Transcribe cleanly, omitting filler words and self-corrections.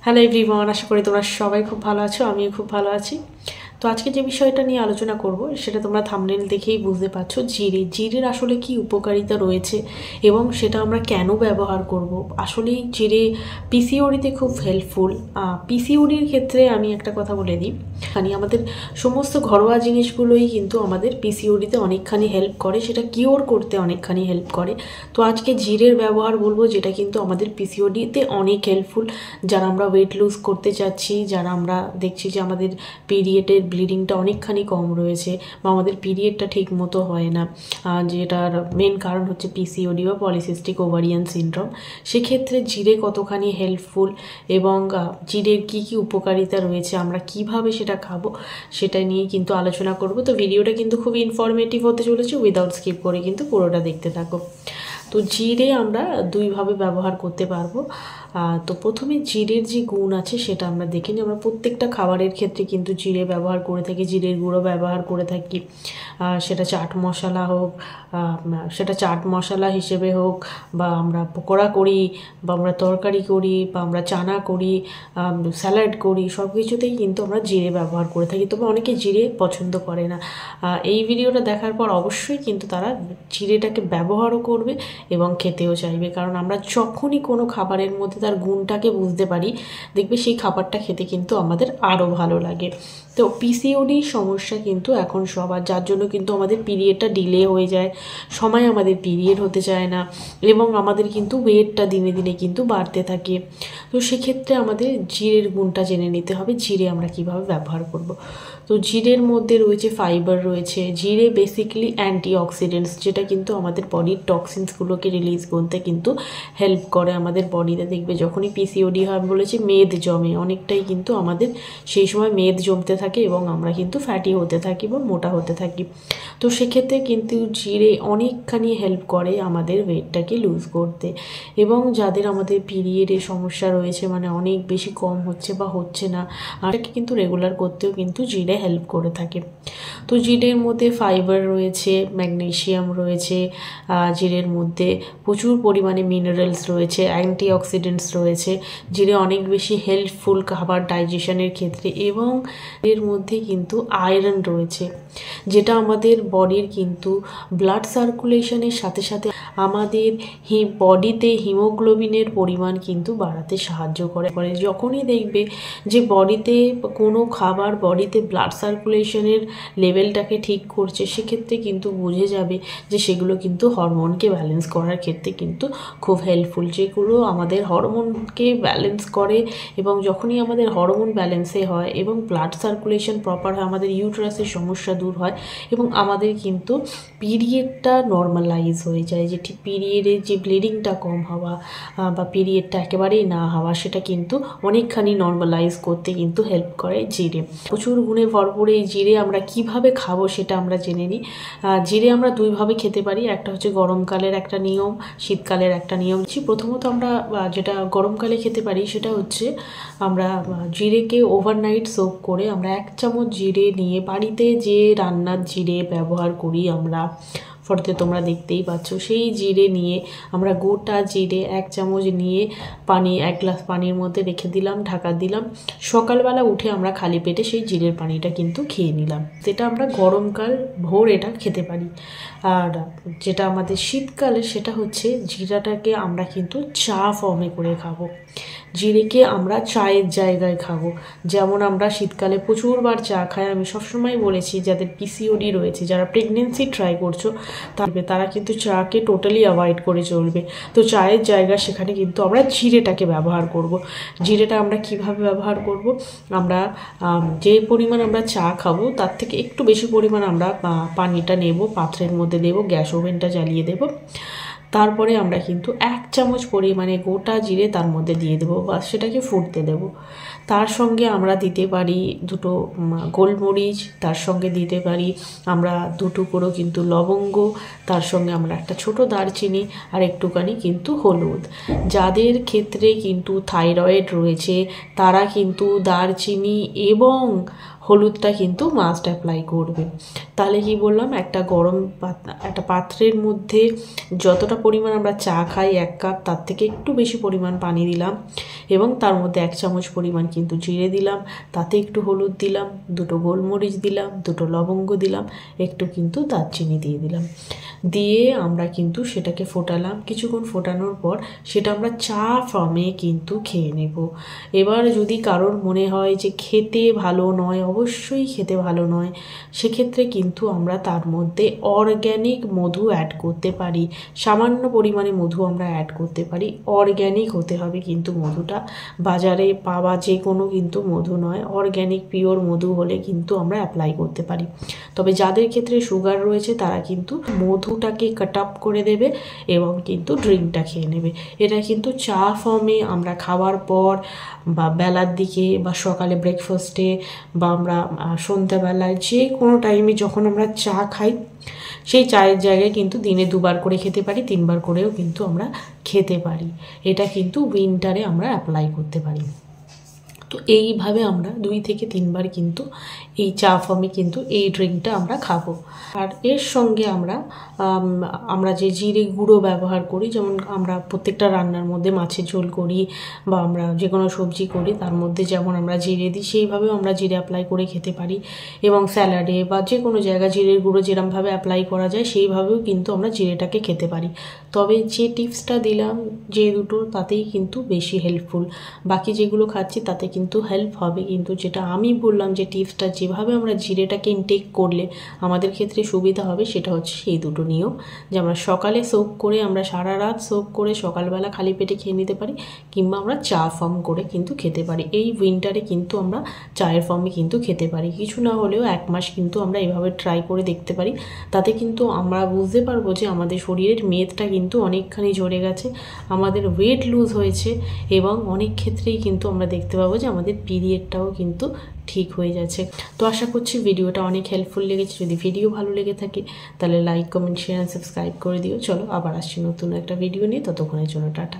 Hello everyone, আশা করি তোমরা সবাই খুব ভালো আছো। আমিও খুব ভালো আছি। তো আজকে যে বিষয়টা নিয়ে আলোচনা করব সেটা তোমরা থাম্বনেল দেখেই বুঝতে পারছো। জিরের আসলে কি উপকারিতা রয়েছে এবং সেটা আমরা কেন ব্যবহার করব। আসলেই জিরে পিসিওডিতে খুব হেল্পফুল। পিসিওডির ক্ষেত্রে আমি একটা কথা বলে দিই, আমাদের সমস্ত ঘরোয়া জিনিসগুলোই কিন্তু আমাদের পিসিওডিতে অনেকখানি হেল্প করে, সেটা কিওর করতে অনেকখানি হেল্প করে। তো আজকে জিরের ব্যবহার বলবো, যেটা কিন্তু আমাদের পিসিওডিতে অনেক হেল্পফুল। যারা আমরা ওয়েট লুজ করতে চাচ্ছি, যারা আমরা দেখছি যে আমাদের পিরিয়ডের ব্লিডিংটা অনেকখানি কম রয়েছে বা আমাদের পিরিয়ডটা ঠিক মতো হয় না, যেটার মেন কারণ হচ্ছে পিসিওডি বা পলিসিস্টিক ওভারিয়ান সিনড্রোম, সেক্ষেত্রে জিরে কতখানি হেল্পফুল এবং জিরের কি কি উপকারিতা রয়েছে, আমরা কিভাবে সেটা খাবো, সেটা নিয়ে কিন্তু আলোচনা করব। তো ভিডিওটা কিন্তু খুব ইনফরমেটিভ হতে চলেছে, উইদাউট স্কিপ করে কিন্তু পুরোটা দেখতে থাকো। তো জিরে আমরা দুইভাবে ব্যবহার করতে পারবো। তো প্রথমে জিরের যে গুণ আছে সেটা আমরা দেখে নিই। আমরা প্রত্যেকটা খাবারের ক্ষেত্রে কিন্তু জিরে ব্যবহার করে থাকি, জিরের গুঁড়ো ব্যবহার করে থাকি। সেটা চাট মশলা হোক, সেটা চাট মশলা হিসেবে হোক, বা আমরা পকোড়া করি, বা আমরা তরকারি করি, বা আমরা চানা করি, স্যালাড করি, সব কিছুতেই কিন্তু আমরা জিরে ব্যবহার করে থাকি। তবে অনেকে জিরে পছন্দ করে না। এই ভিডিওটা দেখার পর অবশ্যই কিন্তু তারা জিরেটাকে ব্যবহারও করবে এবং খেতেও চাইবে, কারণ আমরা যখনই কোনো খাবারের মধ্যে তার গুণটাকে বুঝতে পারি, দেখবে সেই খাবারটা খেতে কিন্তু আমাদের আরও ভালো লাগে। তো পিসিওডি সমস্যা কিন্তু এখন সবার, যার জন্য কিন্তু আমাদের পিরিয়ডটা ডিলে হয়ে যায়, সময় আমাদের পিরিয়ড হতে চায় না এবং আমাদের কিন্তু ওয়েটটা দিনে দিনে কিন্তু বাড়তে থাকে। তো সেক্ষেত্রে আমাদের জিরের গুণটা জেনে নিতে হবে, জিরে আমরা কিভাবে ব্যবহার করব। তো জিরের মধ্যে রয়েছে ফাইবার রয়েছে। জিরে বেসিক্যালি অ্যান্টিঅক্সিডেন্টস, যেটা কিন্তু আমাদের বডির টক্সিনসগুলোকে রিলিজ করতে কিন্তু হেল্প করে। আমাদের বডিতে দেখবে যখনই পিসিওডি হয়, বলেছি মেদ জমে অনেকটাই, কিন্তু আমাদের সেই সময় মেদ জমতে থাকে এবং আমরা কিন্তু ফ্যাটি হতে থাকি বা মোটা হতে থাকি। তো সেক্ষেত্রে কিন্তু জিরে অনেকখানি হেল্প করে আমাদের ওয়েটটাকে লুজ করতে। এবং যাদের আমাদের পিরিয়ডের সমস্যা রয়েছে, মানে অনেক বেশি কম হচ্ছে বা হচ্ছে না, আর কিন্তু রেগুলার করতেও কিন্তু জিরে হেল্প করে থাকে। তো জিরের মধ্যে ফাইবার রয়েছে, ম্যাগনেসিয়াম রয়েছে, জিরের মধ্যে প্রচুর পরিমাণে মিনারেলস রয়েছে, অ্যান্টিঅক্সিডেন্টস রয়েছে। জিরে অনেক বেশি হেল্পফুল খাবার ডাইজেশনের ক্ষেত্রে, এবং এর মধ্যে কিন্তু আয়রন রয়েছে, যেটা আমাদের বডির কিন্তু ব্লাড সার্কুলেশনের সাথে সাথে আমাদের বডিতে হিমোগ্লোবিনের পরিমাণ কিন্তু বাড়াতে সাহায্য করে। যখনই দেখবে যে বডিতে কোনো খাবার বডিতে ব্লাড সার্কুলেশনের লেভেলটাকে ঠিক করছে, সেক্ষেত্রে কিন্তু বুঝে যাবে যে সেগুলো কিন্তু হরমোনকে ব্যালেন্স করার ক্ষেত্রে কিন্তু খুব হেল্পফুল। যেগুলো আমাদের হরমোনকে ব্যালেন্স করে, এবং যখনই আমাদের হরমোন ব্যালেন্সে হয় এবং ব্লাড সার্কুলেশন প্রপার হয়, আমাদের ইউটেরাসের সমস্যা দূর হয় এবং আমাদের কিন্তু পিরিয়ডটা নর্মালাইজ হয়ে যায়। যে ঠিক পিরিয়ডের যে ব্লিডিংটা কম হওয়া বা পিরিয়ডটা একেবারেই না হওয়া, সেটা কিন্তু অনেকখানি নর্মালাইজ করতে কিন্তু হেল্প করে জিরে। প্রচুর গুণে ভরপুর এই জিরে আমরা কিভাবে খাবো সেটা আমরা জেনে নিই। জিরে আমরা দুইভাবে খেতে পারি, একটা হচ্ছে গরমকালের একটা নিয়ম, শীতকালের একটা নিয়ম। প্রথমত আমরা যেটা গরমকালে খেতে পারি সেটা হচ্ছে আমরা জিরেকে ওভারনাইট সোক করে আমরা 1 চামচ জিরে নিয়ে, বাড়িতে যে রান্নার জিরে ব্যবহার করি আমরা, ফটোতে তোমরা দেখতেই পাচ্ছ, সেই জিরে নিয়ে আমরা গোটা জিরে 1 চামচ নিয়ে 1 গ্লাস পানির মধ্যে রেখে দিলাম, ঢাকা দিলাম। সকালবেলা উঠে আমরা খালি পেটে সেই জিরের পানিটা কিন্তু খেয়ে নিলাম। যেটা আমরা গরমকাল ভোর এটা খেতে পারি। আর যেটা আমাদের শীতকালে, সেটা হচ্ছে জিরাটাকে আমরা কিন্তু চা ফর্মে করে খাবো। জিরেকে আমরা চায়ের জায়গায় খাবো। যেমন আমরা শীতকালে প্রচুরবার চা খাই। আমি সবসময় বলেছি, যাদের পিসিওডি রয়েছে, যারা প্রেগনেন্সি ট্রাই করছো, তারা কিন্তু চাকে টোটালি অ্যাভয়েড করে চলবে। তো চায়ের জায়গা সেখানে কিন্তু আমরা জিরেটাকে ব্যবহার করব। জিরেটা আমরা কিভাবে ব্যবহার করব, আমরা যে পরিমাণ আমরা চা খাবো তার থেকে একটু বেশি পরিমাণ আমরা পানিটা নেব, পাত্রের মধ্যে দেব, গ্যাস ওভেনটা জ্বালিয়ে দেব। তারপরে আমরা কিন্তু 1 চামচ পরিমাণে গোটা জিরে তার মধ্যে দিয়ে দেবো, বা সেটাকে ফুটতে দেব। তার সঙ্গে আমরা দিতে পারি 2টো গোলমরিচ, তার সঙ্গে দিতে পারি আমরা 2 টুকরো কিন্তু লবঙ্গ, তার সঙ্গে আমরা একটা ছোট দারচিনি আর একটুখানি কিন্তু হলুদ। যাদের ক্ষেত্রে কিন্তু থাইরয়েড রয়েছে, তারা কিন্তু দারচিনি এবং হলুদটা কিন্তু মাস্ট অ্যাপ্লাই করবে। তাহলে কি বললাম, একটা গরম একটা পাত্রের মধ্যে যতটা পরিমাণ আমরা চা খাই 1 কাপ, তার থেকে একটু বেশি পরিমাণ পানি দিলাম এবং তার মধ্যে 1 চামচ পরিমাণ কিন্তু জিরে দিলাম, তাতে একটু হলুদ দিলাম, 2টো গোলমরিচ দিলাম, 2টো লবঙ্গ দিলাম, একটু কিন্তু দারচিনি দিয়ে দিলাম। দিয়ে আমরা কিন্তু সেটাকে ফোটালাম। কিছুক্ষণ ফোটানোর পর সেটা আমরা চা ফর্মে কিন্তু খেয়ে নেব। এবার যদি কারোর মনে হয় যে খেতে ভালো নয়, অবশ্যই খেতে ভালো নয়, সেক্ষেত্রে কিন্তু আমরা তার মধ্যে অর্গ্যানিক মধু অ্যাড করতে পারি। সামান্য পরিমাণে মধু আমরা অ্যাড করতে পারি। অর্গ্যানিক হতে হবে কিন্তু মধুটা, বাজারে পাওয়া যে কোনো কিন্তু মধু নয়, অর্গ্যানিক পিওর মধু হলে কিন্তু আমরা অ্যাপ্লাই করতে পারি। তবে যাদের ক্ষেত্রে সুগার রয়েছে তারা কিন্তু মধুটাকে কাট আপ করে দেবে এবং কিন্তু ড্রিঙ্কটা খেয়ে নেবে। এটা কিন্তু চা ফর্মে আমরা খাওয়ার পর বা বেলার দিকে বা সকালে ব্রেকফাস্টে বা আমরা সন্ধ্যাবেলায় যে কোনো টাইমে যখন আমরা চা খাই, সেই চায়ের জায়গায় কিন্তু দিনে 2বার করে খেতে পারি, 3বার করেও কিন্তু আমরা খেতে পারি। এটা কিন্তু উইন্টারে আমরা অ্যাপ্লাই করতে পারি। তো এইভাবে আমরা 2 থেকে 3বার কিন্তু এই চা ফর্মে কিন্তু এই ড্রিঙ্কটা আমরা খাবো। আর এর সঙ্গে আমরা যে জিরে গুঁড়ো ব্যবহার করি, যেমন আমরা প্রত্যেকটা রান্নার মধ্যে মাছের ঝোল করি বা আমরা যে কোনো সবজি করি তার মধ্যে যেমন আমরা জিরে দিই, সেইভাবেও আমরা জিরে অ্যাপ্লাই করে খেতে পারি। এবং স্যালাডে বা যে কোনো জায়গায় জিরের গুঁড়ো যেরমভাবে অ্যাপ্লাই করা যায় সেইভাবেও কিন্তু আমরা জিরেটাকে খেতে পারি। তবে যে টিপসটা দিলাম যে দুটো, তাতেই কিন্তু বেশি হেল্পফুল। বাকি যেগুলো খাচ্ছি তাতে কিন্তু হেল্প হবে, কিন্তু যেটা আমি বললাম যে টিপসটা যেভাবে আমরা জিরেটাকে ইনটেক করলে আমাদের ক্ষেত্রে সুবিধা হবে, সেটা হচ্ছে সেই দুটো নিয়ম, যে আমরা সকালে সোক করে আমরা সারা রাত সোক করে সকালবেলা খালি পেটে খেয়ে নিতে পারি, কিংবা আমরা চা ফর্ম করে কিন্তু খেতে পারি। এই উইন্টারে কিন্তু আমরা চায়ের ফর্মে কিন্তু খেতে পারি। কিছু না হলেও 1 মাস কিন্তু আমরা এভাবে ট্রাই করে দেখতে পারি। তাতে কিন্তু আমরা বুঝতে পারবো যে আমাদের শরীরের মেদটা কিন্তু অনেকখানি ঝরে গেছে, আমাদের ওয়েট লুজ হয়েছে এবং অনেক ক্ষেত্রেই কিন্তু আমরা দেখতে পাবো যে আমাদের পিরিয়ডটাও কিন্তু ঠিক হয়ে যাচ্ছে। তো আশা করছি ভিডিওটা অনেক হেল্পফুল লেগেছে। যদি ভিডিও ভালো লেগে থাকে তাহলে লাইক, কমেন্ট, শেয়ার, সাবস্ক্রাইব করে দিও। চলো আবার আসছি নতুন একটা ভিডিও নিয়ে, ততক্ষণের জন্য টাটা।